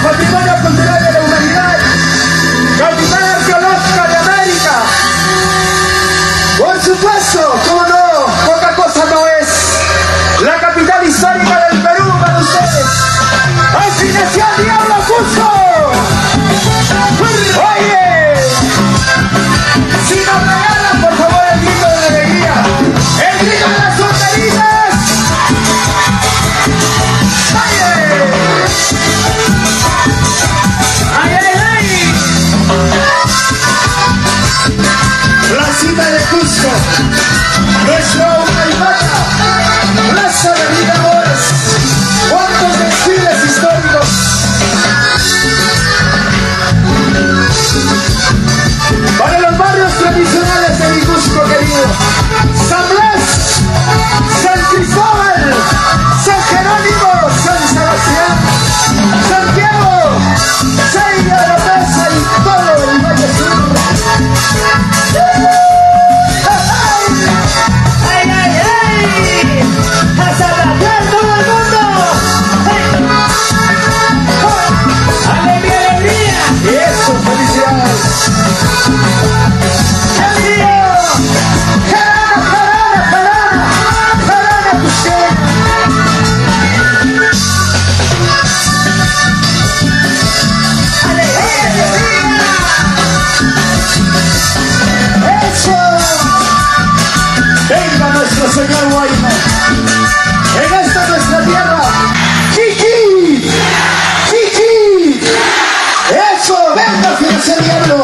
Patrimonio Cultural de la Humanidad, Capital Arqueológica de América. Por supuesto, como no, poca cosa no es. La capital histórica del Perú para ustedes. ¡Así nació el Diablo Cusco! ¡Oye! Si nos regalan, por favor, el grito de la alegría, el grito de las solteritas. ¡Oye! ¡Ay, ay, ay! La cita de Cusco, nuestra Humaymata, Plaza de Miradores, cuántos desfiles históricos. Para los barrios tradicionales de mi Cusco querido, San Blas, San Cristóbal, San Jerónimo, San Sebastián, Santiago, Sella de la Plaza y todo el Valle Sur. ¡Ay, ay, ay! ¡A zapatear todo el mundo! ¡Alegría, alegría! ¡Y eso, felicidades! ¡El mío! ¡Jarana, jarana, jarana! ¡Jarana, Cusqueña! ¡Alegría, alegría! ¡Eso! Venga nuestro señor Guayma, en esta nuestra tierra, Kiki, Kiki, eso, venga que ese diablo.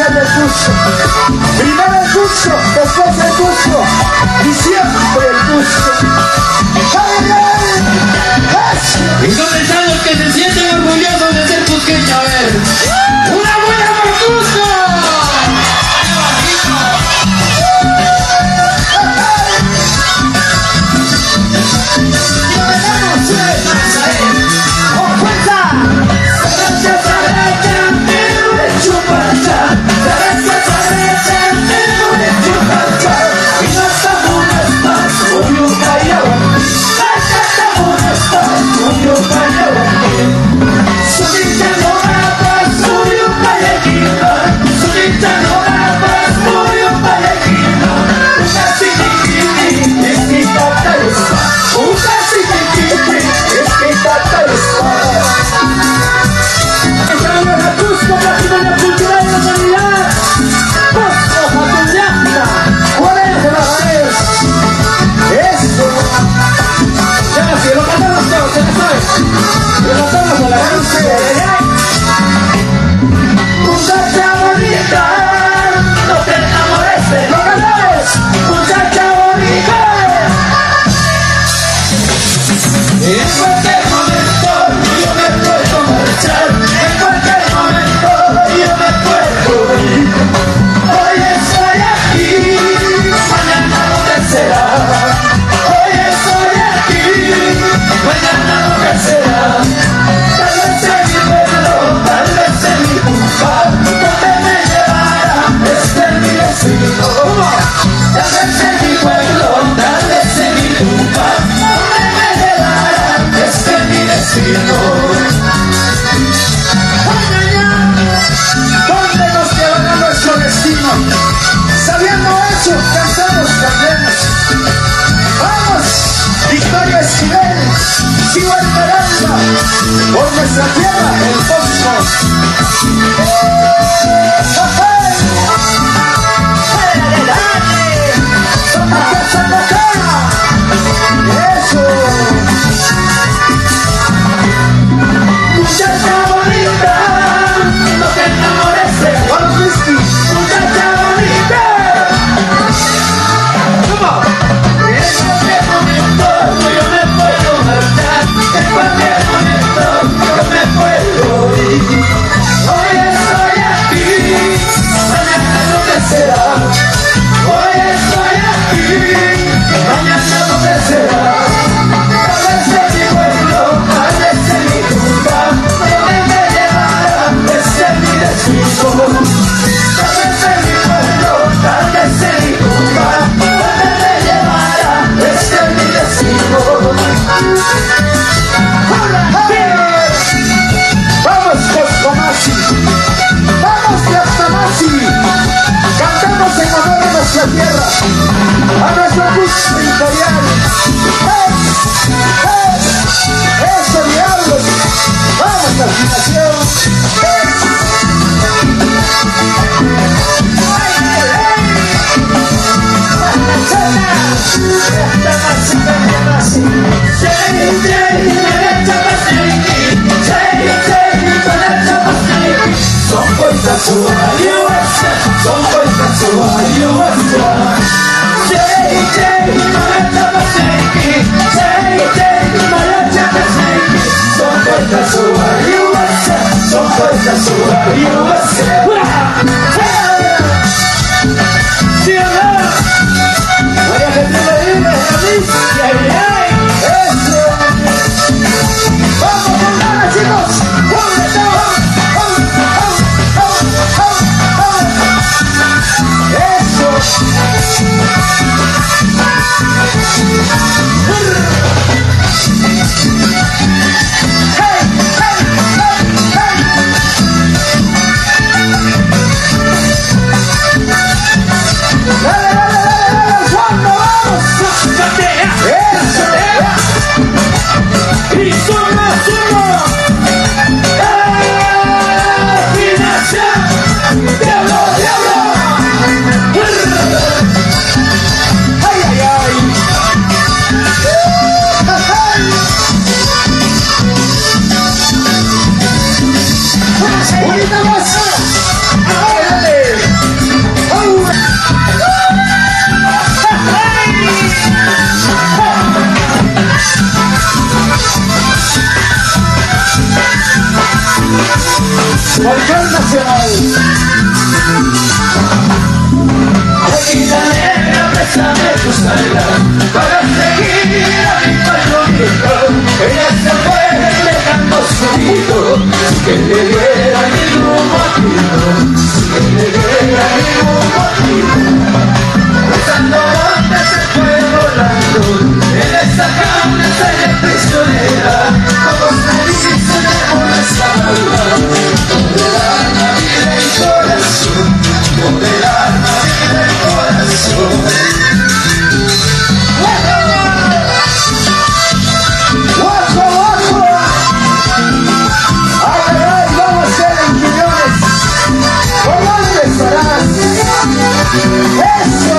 Del Cusco. Primero el Cusco, después el Cusco y siempre el Cusco. ¡Ay, ay! ¿Y dónde están los que se sienten orgullosos de ser cusqueños? A ver, ¡una buena por Cusco! ¡Ay, nuestra tierra, el cosmos. Eso. Muchacha bonita, no te enamores de Vamos, whisky. muchacha bonita. ¿Cómo? En cualquier momento yo me puedo marchar. En cualquier momento yo me puedo ir. Hoy estoy aquí, mañana no te será. Hoy estoy aquí, mañana no te será. Tal vez en mi pueblo, tal vez en mi tumba, donde me llevará, ese es mi destino. Tal vez en mi pueblo, tal vez en mi tumba, donde me llevará, ese es mi destino. Vamos, Coscomasi. Vamos, Yastamasi. Cantamos en honor a nuestra tierra, a nuestro gusto imperial. ¡Hey! ¡Hey! ¡Eso, diablos! ¡Vamos, afinación! Volcán Nacional. Tequila negra, bésame tu salda para seguir a mi palomito. Ella se fue dejando su nido, que le diera ningún motivo, que le diera ningún motivo. Cruzando montes se fue volando, en esta jaula seré prisionera. Todos me dicen por esta alma, modelar la vida y corazón, modelar la vida y corazón. ¡Guajo, guajo! ¡Ay, ay, ay! ¡Vamos a ser en Quiñones! ¿Por dónde estarás? ¡Eso!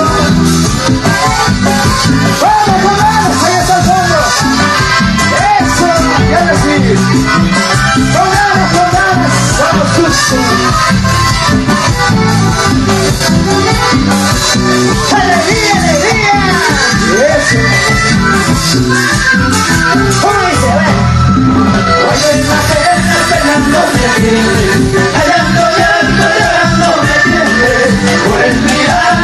¡Vamos, vamos! ¡Ahí está el fondo! ¡Eso! ¡Ya me sigue! ¡Con ganas! ¡Vamos, justo! ¡Alegría, alegría! ¡Eso! ¿Cómo dice? A ver. Hoy en la pena pegando me tiene, hallando llanto llorando me tiene, por el mirar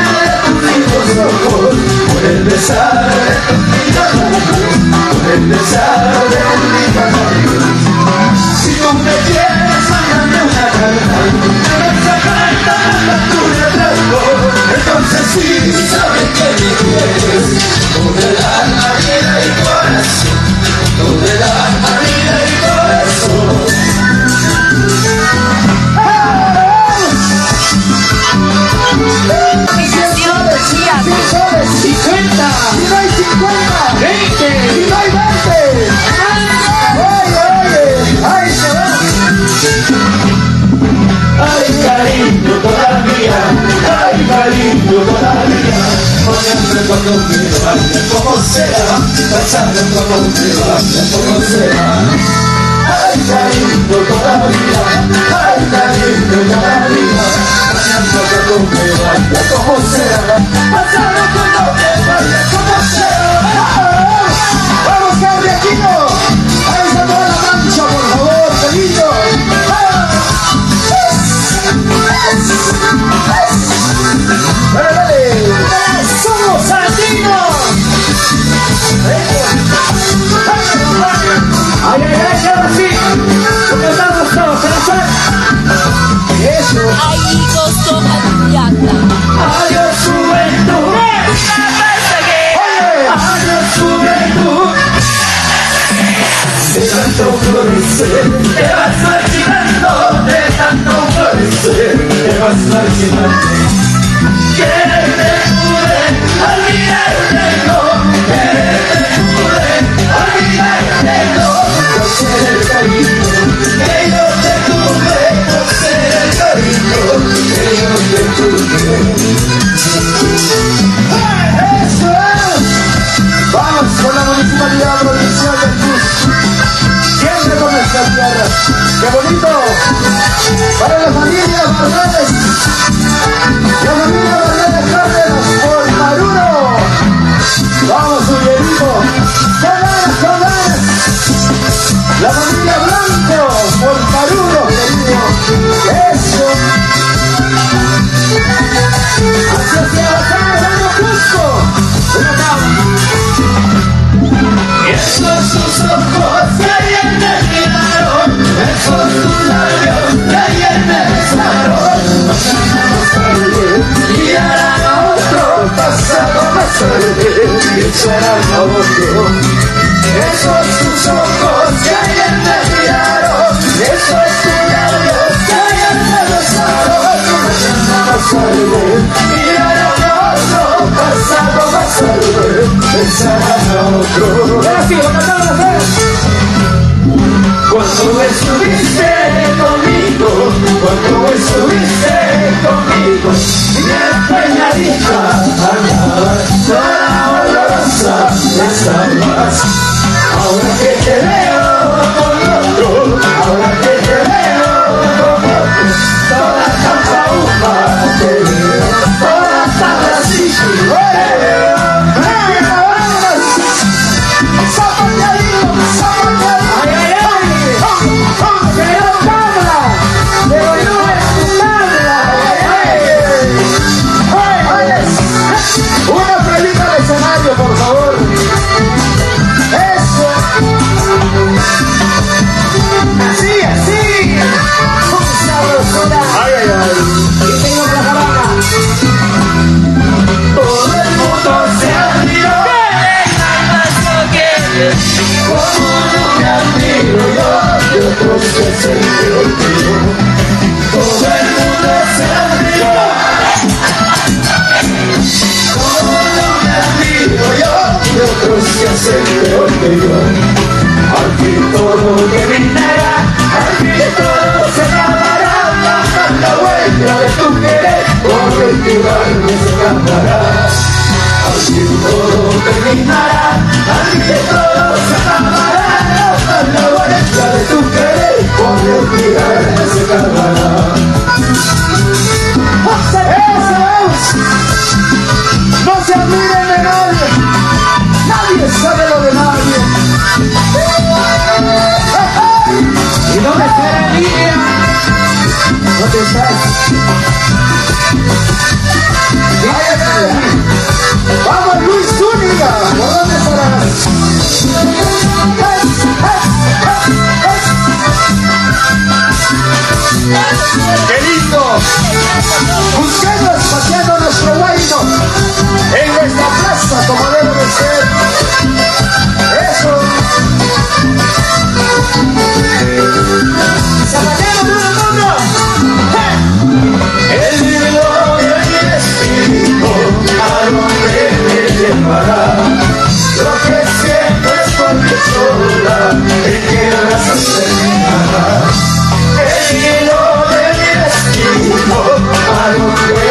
cuando me vaya, como sea, pasando cuando me vaya, como sea. Ay, cariño, todavía, ay, cariño, todavía, pasando cuando me vaya, como sea, pasando cuando me vaya, como sea. ¡Vamos, Carriaquino! ¡Ahí está toda la mancha, por favor, Pelito! ¡Dale, dale! ¡Somos andinos! ¡Ay, ay, ay! ¡Ahora sí! ¡Lo cantamos todos, corazón! ¡Eso! Ahí costó Matiata. Adiós, juventud. Adiós, juventud. De tanto florecer, te vas marchitando. De tanto florecer, te vas marchitando. Que te pude olvidarte, no. Que te pude olvidarte, no. Por ser el cariño que yo te tuve, por ser el cariño que yo te tuve. ¡Eso es! ¡Vamos con la Municipalidad Provincial del Cusco! ¡Siempre con nuestra tierra! ¡Qué bonito! Para la familia Barrales, la familia Barrales Cárdenas por Maruro. ¡Vamos, Ullerito! ¡Con ganas! La familia Blanco por Maruro, querido. ¡Eso! ¡Hacia acá, vamos, Cusco! ¡Una cama! Esos tus ojos que ayer me miraron, esos tus labios que ayer me besaron, y harán a otro, pasado más tarde, y serán a otro. Esos tus ojos que ayer me miraron, esos tus labios que ayer me besaron, mañana más tarde, y harán a otro, pasado más tarde, pensarán a otro. ¡Ahora sí, lo cantamos las dos! Cuando estuviste conmigo, cuando estuviste conmigo, bien peinadita, andabas, toda olorosa, estabas. Ahora que te veo con otro, ahora que te veo con otro, toda tan paupa te veo, toda tan así te veo. Una pruebita al escenario, por favor. Eso. Así, así. Con sabrosura. Ay, ay, ay. Y tengo otra jarana. Todo el mundo se admiró, como no me admiro yo, de otros que se me olvidó. Todo el mundo se admiró, como no me admiro yo, de otros que se me olvidó. Al fin todo terminará, al fin todo se acabará, bajar la huella de tu querer, por retirarme se acabará. Al fin todo terminará, al fin todo se acabará, bajar la huella de tu querer, por retirarme se acabará. Eso es. No se admiren de nadie. Nadie sabe lo de nadie. ¿Y dónde está la línea? ¿Dónde estás? ¡Vamos, Luis Zúñiga! ¿Por dónde estarás? ¡Qué lindo! Buscando, espaciando nuestro reino en nuestra plaza como debe de ser. ¡Eso! ¡Zapatero, todo el mundo! El hilo de mi espíritu a donde me llevará. Lo que siento es porque sola en tierras terminará. El hilo de mi espíritu a donde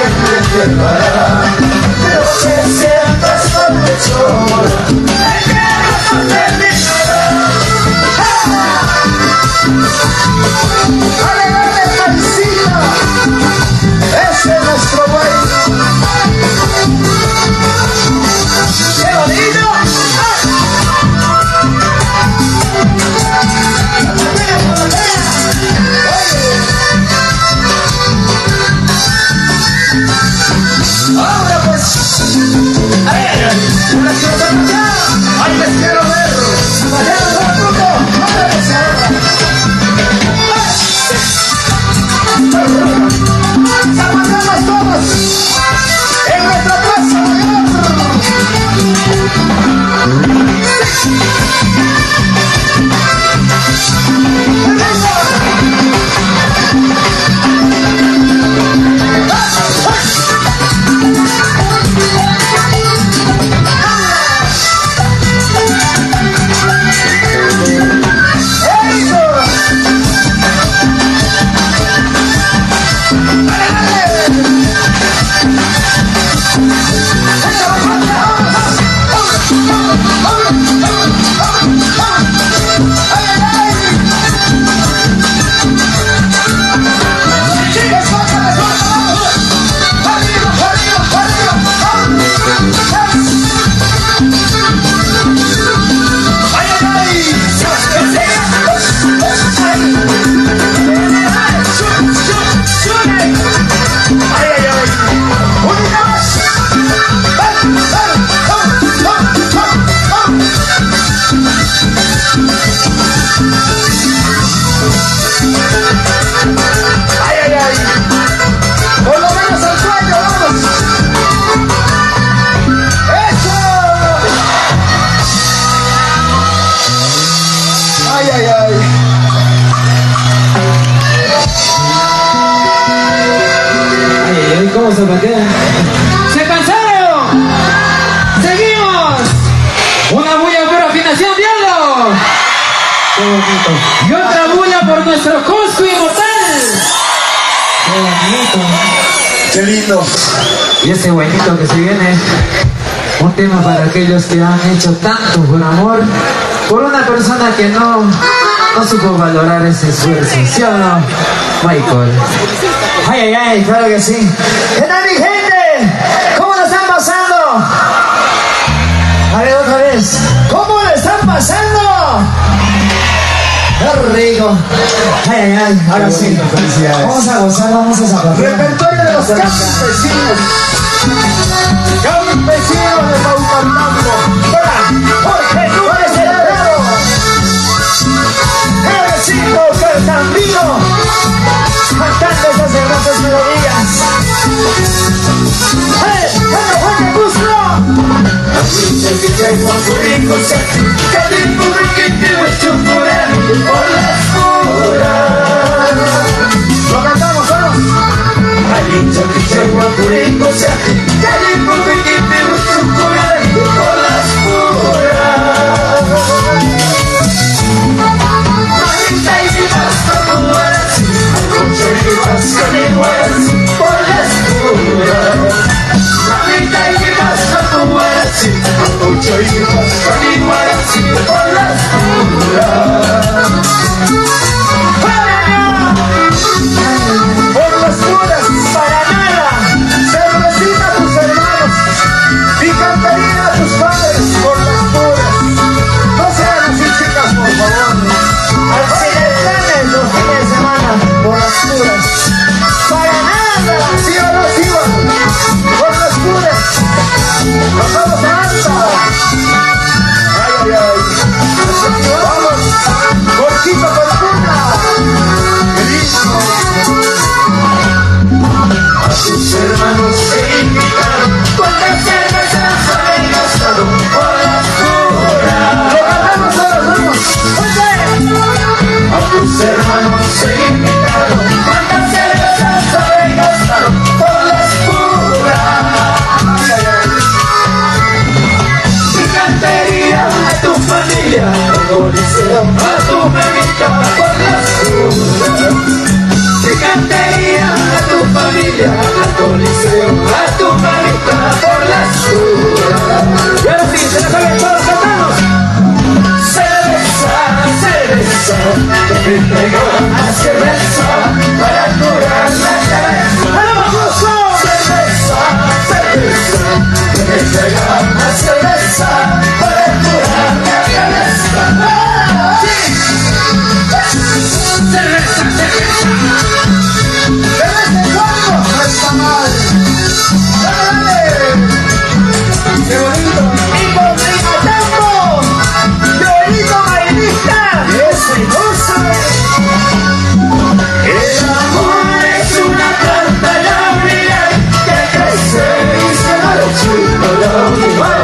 ¿Cómo se patean? ¡Se cansaron! ¡Seguimos! ¡Una bulla por afinación, diablo! ¡Qué bonito! ¡Y otra bulla por nuestro Cusco inmortal! ¡Qué bonito! ¡Qué lindo! Y ese buenito que se viene, un tema para aquellos que han hecho tanto por amor, por una persona que no supo valorar ese esfuerzo, ¿sí o no, Michael? Ay, ay, ay, claro que sí. ¿Qué tal, mi gente? ¿Cómo la están pasando? A ver, otra vez. ¿Cómo la están pasando? ¡Qué rico! Ay, ay, ay, ahora sí. Vamos a gozar, vamos a zapatear. Repertorio de los campesinos. Campesinos de Paucartambo. ¡Hola! ¡Jorge Núñez Cerebrado! ¡Cabecito Cartambino! Cantando esas hermosas melodías. ¡Hey! ¡Hey! ¡Jorge Busco! ¿Lo cantamos o no? Bye.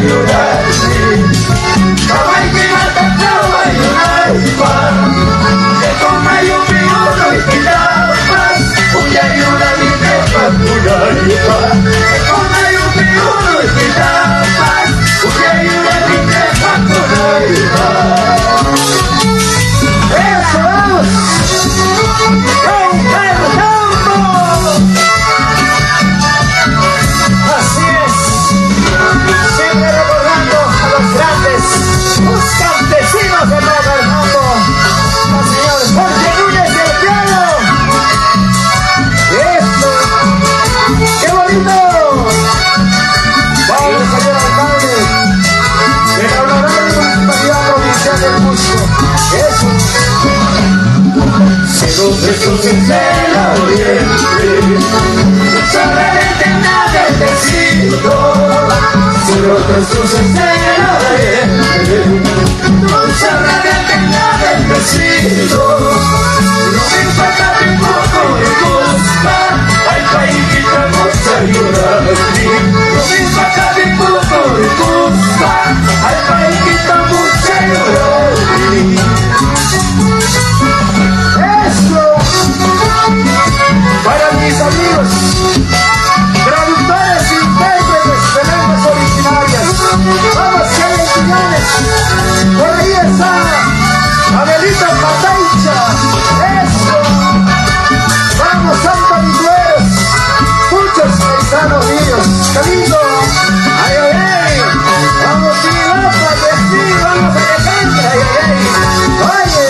llorar. Kawaikin at kaway unaipan, de kumayo piuno ikilapas, uyayo na nite pagulaipan. De kumayo piuno ikilapas, uyayo na nite pagulaipan. ¡Eso, vamos! ¡Don Fernando! Así es, siempre recordando a los grandes, los campesinos de Don Fernando, los señores Jorge Núñez y el piano. ¡Eso! ¡Qué bonito! Vamos, señor alcalde, de la honorable Municipalidad Provincial del Cusco. ¡Eso! Cero Jesús en el oriente, solamente nada es decido. Cero Jesús en el oriente, solamente nada es decido. No me importa mi poco de gusta, hay país que vamos a llorar. No me importa mi poco de gusta, hay país que vamos a llorar. ¡Eso! Para mis amigos, traductores e intérpretes de lenguas originarias, vamos que hay millones. Por ahí está Adelita Pataicha. ¡Eso! Vamos, Santa Miguelos, muchos paisanos míos. ¡Qué lindo! ¡Ay, ay, ay! Vamos, Chilapa, que sí, vamos a que cante. ¡Ay, ay, ay! ¡Oye!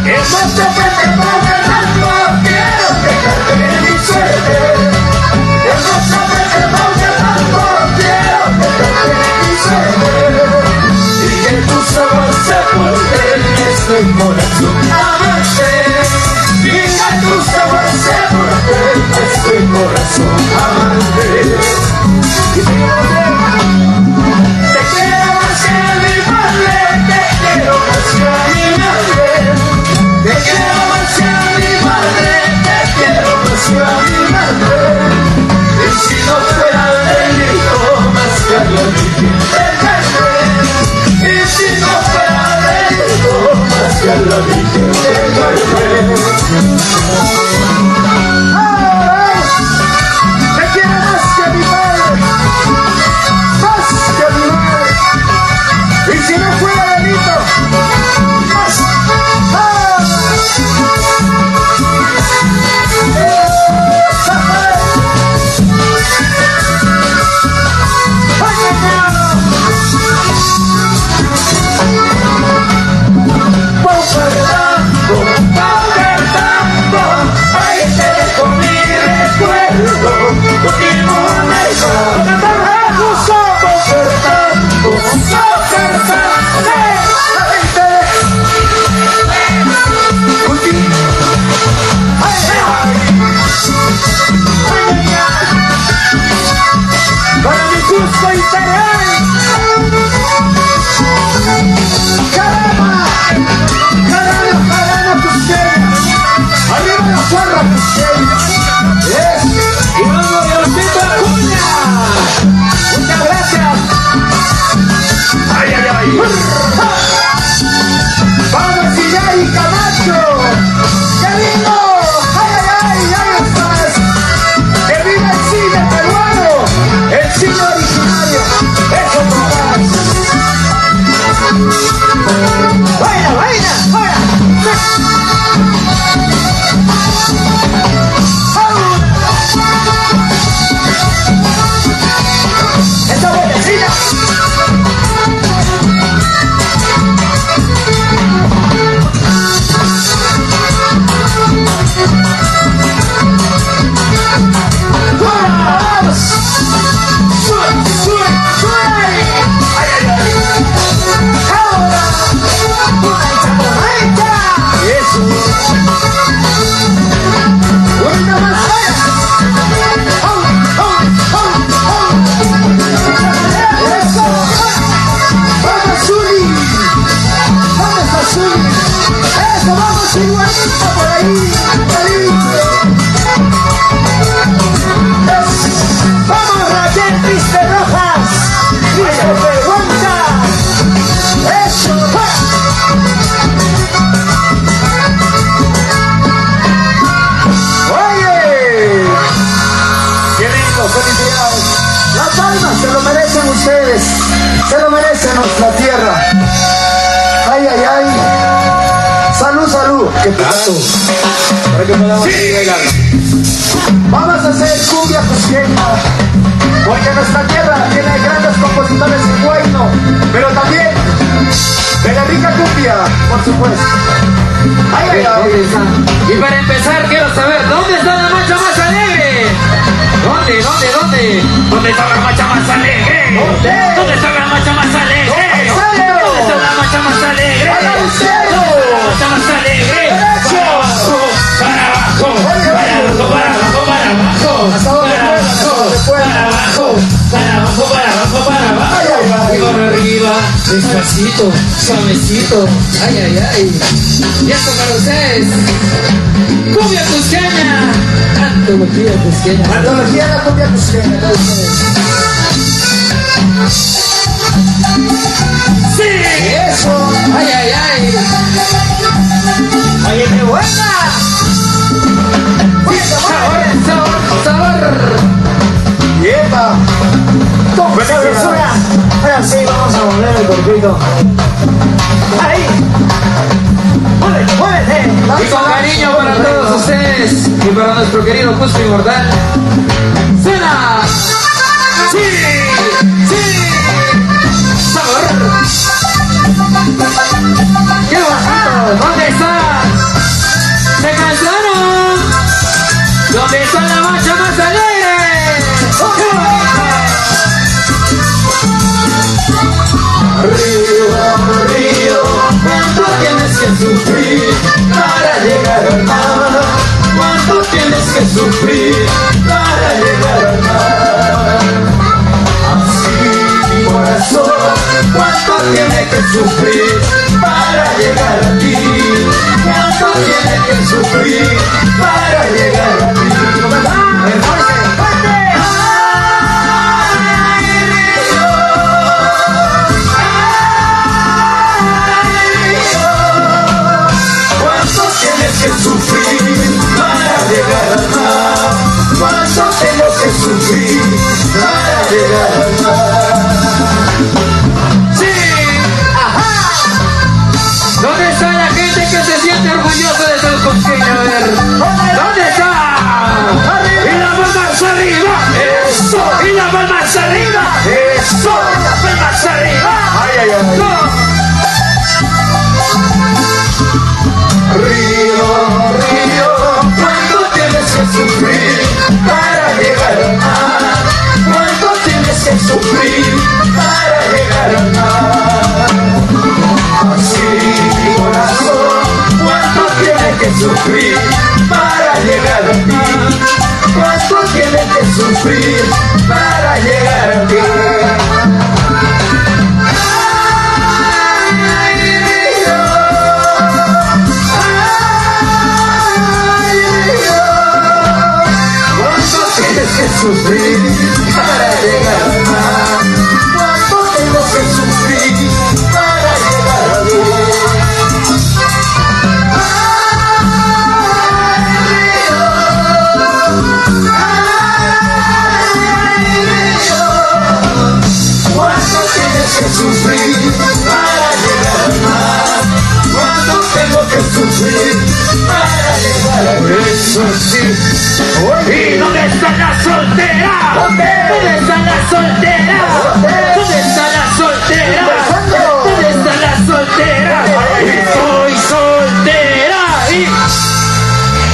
El monte que te ponga tanto, quiero que cante mi suerte. El monte que te ponga tanto, quiero que cante mi suerte. Y que tu sabor se vuelve en este corazón amante. Y que tu sabor se vuelve en este corazón amante. Y te quiero más que a mi madre, te quiero más que a mi madre. Te quiero más que a mi madre, te quiero más que a mi madre. Y si no fuera delito, más que a la Virgen del Carmen. Y si no fuera delito, más que a la Virgen del Carmen. ¡Te quiero más que a mi padre! ¡Más que a mi madre! Y si no fuera delito, más. Ahí te dejo mi recuerdo, último Para mi Cusco Imperial. ¡Caramba! ¡Caramba, caramba, cusqueña! ¡Arriba la porra, cusqueña! ¡Es! ¡Y vamos, Diosito Acuña! ¡Muchas gracias! ¡Ay, ay, ay! ¡Vamos, Illay Camacho! ¡Qué lindo! ¡Ay, ay, ay! ¡Ay, estás! ¡Que viva el cine peruano! ¡El cine originario! ¡Eso, papás! ¡Baila, baila! ¡Baila! ¡Esa vueltecita! ¡Vamos! ¡Sube, sube, sube! ¡Ay, ay, ay! ¡Ahora! ¡Una chapomaita! ¡Eso! ¡Una más! ¡Oh, oh, oh, oh! ¡Eso! ¡Vamos, Zuli! ¡Vamos, Azuli! ¡Eso, vamos, igualito por ahí! ¡Igualito! ¡Vamos, Raquel Triste! ustedes. Se lo merecen nuestra tierra. Ay, ay, ay. Salud, salud. ¡Qué plato! Para que podamos bailar. Vamos a hacer cumbia cusqueña, porque nuestra tierra tiene grandes compositores de bueno, pero también de la rica cumbia, por supuesto. Ay, ay, ay. Y para empezar quiero saber, ¿dónde está la marcha más alegre? ¿Dónde? ¿Dónde está la marcha más alegre? ¿Dónde está la marcha más alegre? ¿Dónde está la marcha más alegre? ¿Dónde está la marcha más alegre? Para abajo, para abajo, para abajo, para abajo, para abajo, para abajo, para abajo, y para arriba, despacito, suavecito, ay, ay, ay. Y esto para ustedes, cumbia cusqueña, antología cusqueña. Antología de la cumbia cusqueña, para ustedes. ¡Sí! Eso. ¡Ay, ay, ay! ¡Ay, qué buena! ¡Sabor, sabor, sabor! ¡Yepa! Buena sabrosura. Ahora sí, vamos a mover el corpito. ¡Ahí! ¡Muévete, muévete! Y con cariño para todos ustedes y para nuestro querido Cusco Inmortal. ¡Suena! ¡Sí! ¡Sí! ¡Sabor! ¡Qué bonito! ¿Dónde están? ¿Se cansaron? ¿Dónde está la marcha más alegre? ¡Qué bonito! Río, ¿cuánto tienes que sufrir para llegar al mar? ¿Cuánto tienes que sufrir para llegar al mar? Así mi corazón, ¿cuánto tiene que sufrir para llegar a ti? ¿Cuánto tiene que sufrir para llegar a ti? Sufrir para llegar al mar. ¿Cuánto tengo que sufrir para llegar al mar? ¡Sí! ¡Ajá! ¿Dónde está la gente que se siente orgullosa de ser cusqueño? A ver, ¿dónde está? ¡Y la palmas arriba! ¡Eso! ¡Y la palmas arriba! ¡Eso! ¡Y la palmas arriba! ¡Ay, ay, ay! Río, ¿cuánto tienes que sufrir para llegar al mar? ¿Cuánto tienes que sufrir para llegar al mar? Así mi corazón, ¿cuánto tienes que sufrir para llegar a ti? ¿Cuánto tienes que sufrir para llegar a ti? Sufrir para llegar al mar. ¿Cuánto tengo que sufrir para llegar a Dios? ¿Cuánto tienes que sufrir para llegar al mar? ¿Cuánto tengo que sufrir para llegar a Dios? Eso sí. ¿Y dónde está la soltera? ¿Dónde está la soltera? ¿Dónde está la soltera? ¿Dónde está la soltera? Y soy soltera. ¿Y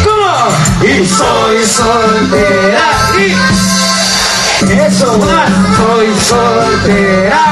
cómo? Y soy soltera. ¿Y eso? Soy soltera.